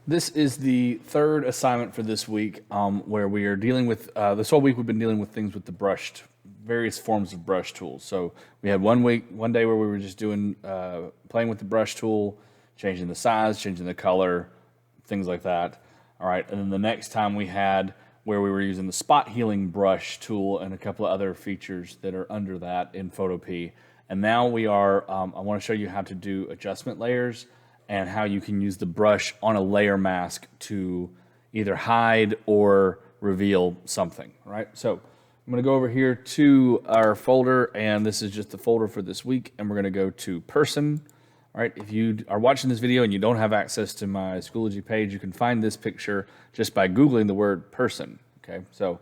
This is the third assignment for this week, where we are dealing with, this whole week we've been dealing with things with the brushed, various forms of brush tools. So we had one day where we were just doing, playing with the brush tool, changing the size, changing the color, things like that. All right, and then the next time we had where we were using the spot healing brush tool and a couple of other features that are under that in photopea. And now we are, I want to show you how to do adjustment layers and how you can use the brush on a layer mask to either hide or reveal something, right? So I'm gonna go over here to our folder, and this is just the folder for this week, and we're gonna go to person. All right, if you are watching this video and you don't have access to my Schoology page, you can find this picture just by Googling the word person, okay? So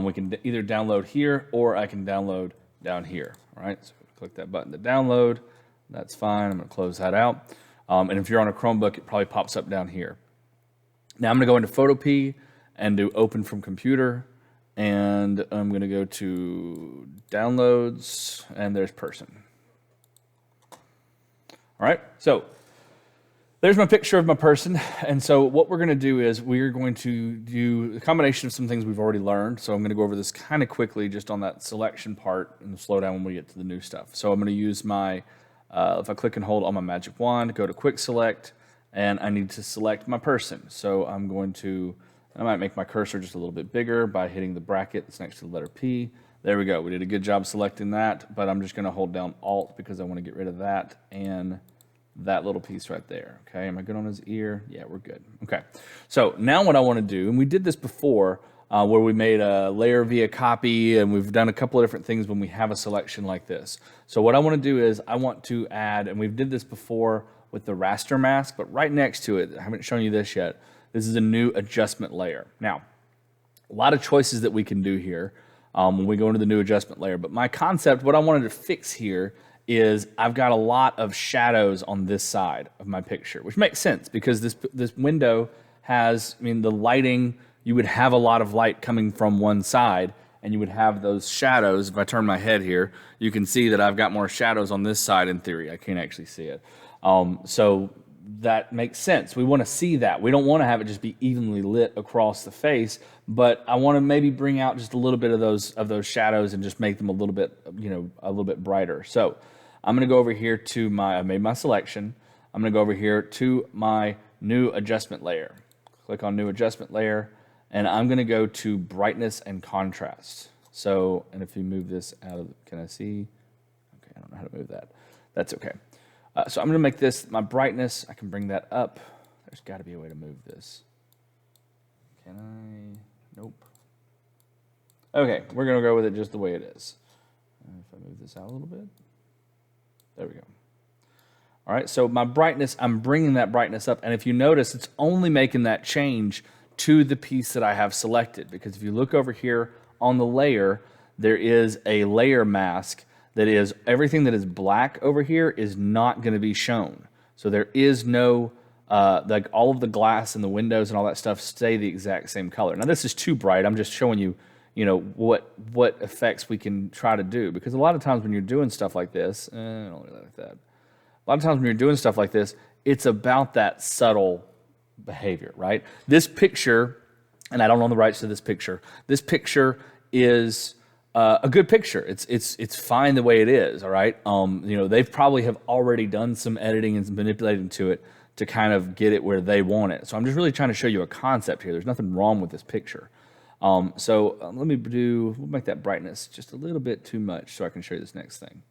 we can either download here or I can download down here, all right? So click that button to download, that's fine, I'm gonna close that out. And if you're on a Chromebook, it probably pops up down here. Now I'm gonna go into photopea and do open from computer, and I'm gonna go to downloads, and there's person. All right, so there's my picture of my person. And so what we're gonna do is we're going to do a combination of some things we've already learned. So I'm gonna go over this kind of quickly just on that selection part and slow down when we get to the new stuff. So I'm gonna use my, if I click and hold on my magic wand, go to quick select, and I need to select my person. So I'm going to, I might make my cursor just a little bit bigger by hitting the bracket that's next to the letter P. There we go, we did a good job selecting that, but I'm just gonna hold down Alt because I wanna get rid of that and that little piece right there, okay? Am I good on his ear? Yeah, we're good, okay. So now what I wanna do, and we did this before, where we made a layer via copy, and we've done a couple of different things when we have a selection like this. So what I wanna do is I want to add, and we've did this before with the raster mask, but right next to it, I haven't shown you this yet, this is a new adjustment layer. Now, a lot of choices that we can do here when we go into the new adjustment layer, but my concept, what I wanted to fix here is I've got a lot of shadows on this side of my picture, which makes sense because this window has, I mean, the lighting, you would have a lot of light coming from one side, and you would have those shadows. If I turn my head here, you can see that I've got more shadows on this side in theory. I can't actually see it. So that makes sense. We want to see that. We don't want to have it just be evenly lit across the face, but I want to maybe bring out just a little bit of those shadows and just make them a little bit, a little bit brighter. So I'm going to go over here to I made my selection. I'm going to go over here to my new adjustment layer. Click on new adjustment layer, and I'm going to go to brightness and contrast. So, and if you move this out of, can I see? Okay, I don't know how to move that. That's okay. So I'm going to make this my brightness. I can bring that up. There's got to be a way to move this. Can I? Nope. Okay, we're going to go with it just the way it is. If I move this out a little bit. There we go. All right, so my brightness, I'm bringing that brightness up. And if you notice, it's only making that change to the piece that I have selected. Because if you look over here on the layer, there is a layer mask that is, everything that is black over here is not going to be shown. So there is no, like all of the glass and the windows and all that stuff stay the exact same color. Now this is too bright. I'm just showing you, what effects we can try to do. Because a lot of times when you're doing stuff like this, I don't really like that. A lot of times when you're doing stuff like this, it's about that subtle behavior, right? This picture, and I don't own the rights to this picture is a good picture. It's fine the way it is, all right? They've probably have already done some editing and some manipulating to it to kind of get it where they want it. So I'm just really trying to show you a concept here. There's nothing wrong with this picture. We'll make that brightness just a little bit too much so I can show you this next thing.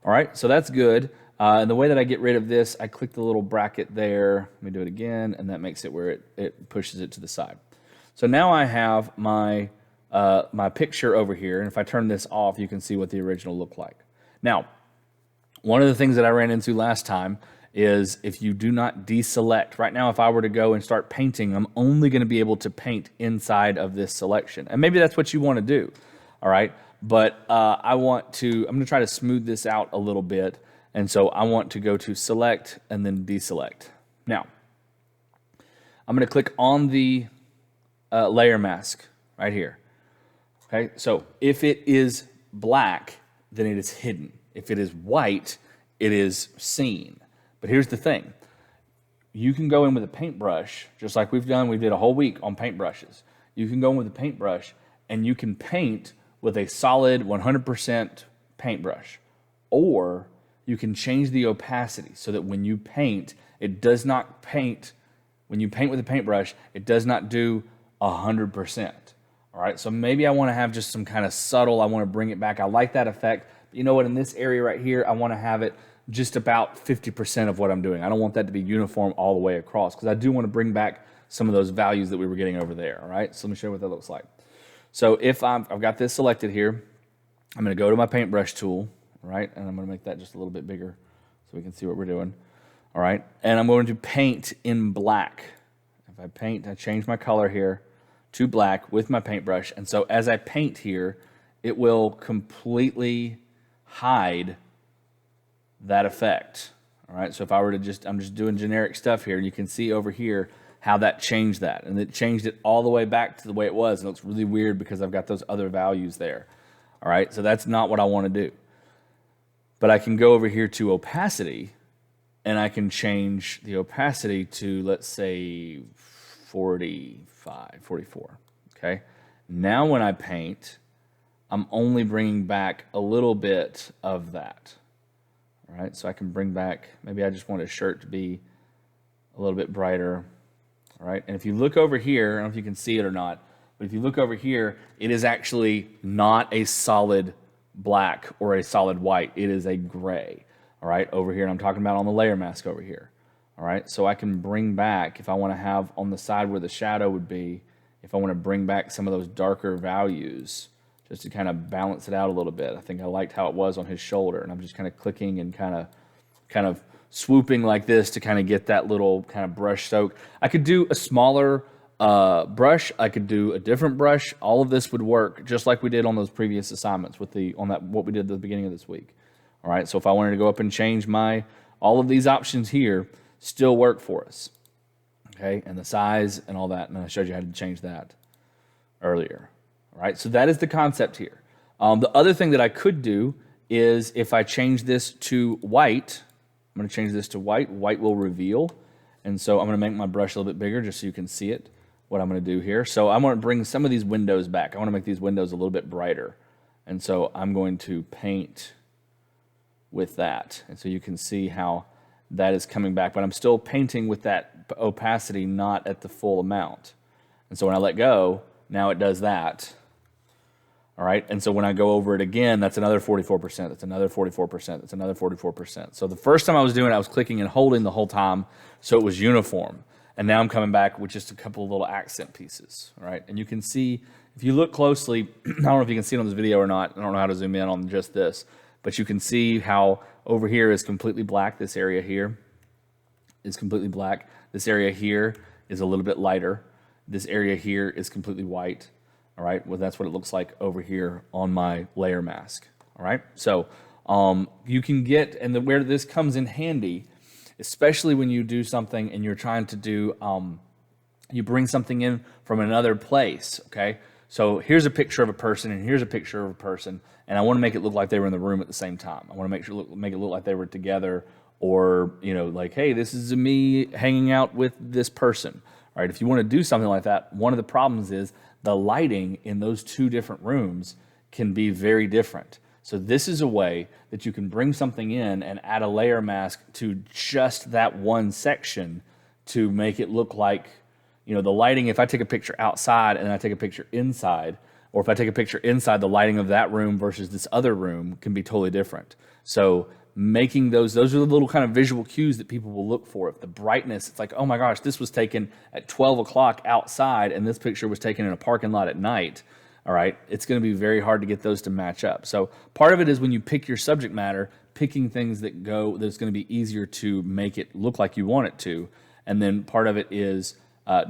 All right, so that's good. And the way that I get rid of this, I click the little bracket there. Let me do it again, and that makes it where it pushes it to the side. So now I have my picture over here, and if I turn this off, you can see what the original looked like. Now, one of the things that I ran into last time is if you do not deselect. Right now, if I were to go and start painting, I'm only going to be able to paint inside of this selection. And maybe that's what you want to do, all right? But I'm going to try to smooth this out a little bit, and so I want to go to select and then deselect. Now, I'm going to click on the layer mask right here. Okay, so if it is black, then it is hidden. If it is white, it is seen. But here's the thing. you can go in with a paintbrush, just like we've done. We did a whole week on paintbrushes. You can go in with a paintbrush and you can paint with a solid 100% paintbrush. Or you can change the opacity so that when you paint, it does not paint, when you paint with a paintbrush, it does not do 100%. All right, so maybe I want to have just some kind of subtle, I want to bring it back. I like that effect. But you know what, in this area right here, I want to have it just about 50% of what I'm doing. I don't want that to be uniform all the way across because I do want to bring back some of those values that we were getting over there. All right, so let me show you what that looks like. So if I've got this selected here, I'm going to go to my paintbrush tool, right, and I'm going to make that just a little bit bigger so we can see what we're doing. All right, and I'm going to paint in black. If I paint, I change my color here to black with my paintbrush, and so as I paint here, it will completely hide that effect. All right, so if I were to I'm just doing generic stuff here, and you can see over here how that changed that, and it changed it all the way back to the way it was. It looks really weird because I've got those other values there. All right, so that's not what I want to do. But I can go over here to opacity, and I can change the opacity to, let's say, 45, 44, okay? Now when I paint, I'm only bringing back a little bit of that, all right? So I can bring back, maybe I just want a shirt to be a little bit brighter, all right? And if you look over here, I don't know if you can see it or not, but if you look over here, it is actually not a solid black or a solid white. It is a gray, all right, over here. And I'm talking about on the layer mask over here, all right? So I can bring back, if I want to have on the side where the shadow would be, if I want to bring back some of those darker values just to kind of balance it out a little bit. I think I liked how it was on his shoulder, and I'm just kind of clicking and kind of swooping like this to kind of get that little kind of brush stroke. I could do a smaller brush. I could do a different brush. All of this would work just like we did on those previous assignments with what we did at the beginning of this week. All right, so if I wanted to go up and change all of these options here, still work for us. Okay, and the size and all that, and I showed you how to change that earlier. All right, so that is the concept here. The other thing that I could do is if I change this to white, I'm going to change this to white. White will reveal. And so I'm going to make my brush a little bit bigger just so you can see it, what I'm going to do here. So I'm going to bring some of these windows back. I want to make these windows a little bit brighter. And so I'm going to paint with that. And so you can see how that is coming back. But I'm still painting with that opacity, not at the full amount. And so when I let go, now it does that. All right, and so when I go over it again, that's another 44%, that's another 44%, that's another 44%. So the first time I was doing it, I was clicking and holding the whole time, so it was uniform. And now I'm coming back with just a couple of little accent pieces, all right? And you can see, if you look closely, I don't know if you can see it on this video or not, I don't know how to zoom in on just this, but you can see how over here is completely black, this area here is completely black, this area here is a little bit lighter, this area here is completely white. All right, well, that's what it looks like over here on my layer mask. All right, so you can get, and where this comes in handy, especially when you do something and you're trying to do, you bring something in from another place, okay? So here's a picture of a person and here's a picture of a person, and I want to make it look like they were in the room at the same time. I want to make it look like they were together, or, you know, like, hey, this is me hanging out with this person. All right, if you want to do something like that, one of the problems is the lighting in those two different rooms can be very different. So this is a way that you can bring something in and add a layer mask to just that one section to make it look like, you know, the lighting, if I take a picture outside and I take a picture inside, or if I take a picture inside, the lighting of that room versus this other room can be totally different. So making those are the little kind of visual cues that people will look for. If the brightness, it's like, oh my gosh, this was taken at 12 o'clock outside and this picture was taken in a parking lot at night, all right, it's going to be very hard to get those to match up. So part of it is when you pick your subject matter, picking things that's going to be easier to make it look like you want it to. And then part of it is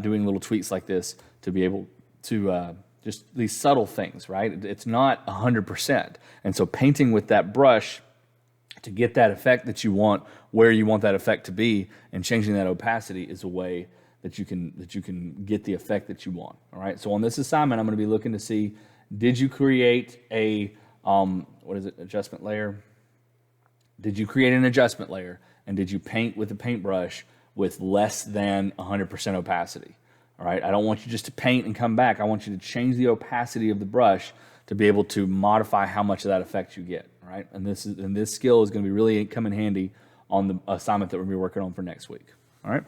doing little tweaks like this to be able to just these subtle things, right? It's not 100%. And so painting with that brush to get that effect that you want, where you want that effect to be, and changing that opacity is a way that you can get the effect that you want. All right. So on this assignment, I'm going to be looking to see, did you create a adjustment layer? Did you create an adjustment layer, and did you paint with a paintbrush with less than 100% opacity. All right, I don't want you just to paint and come back. I want you to change the opacity of the brush to be able to modify how much of that effect you get. All right, and this skill is going to be really come in handy on the assignment that we're going to be working on for next week. All right.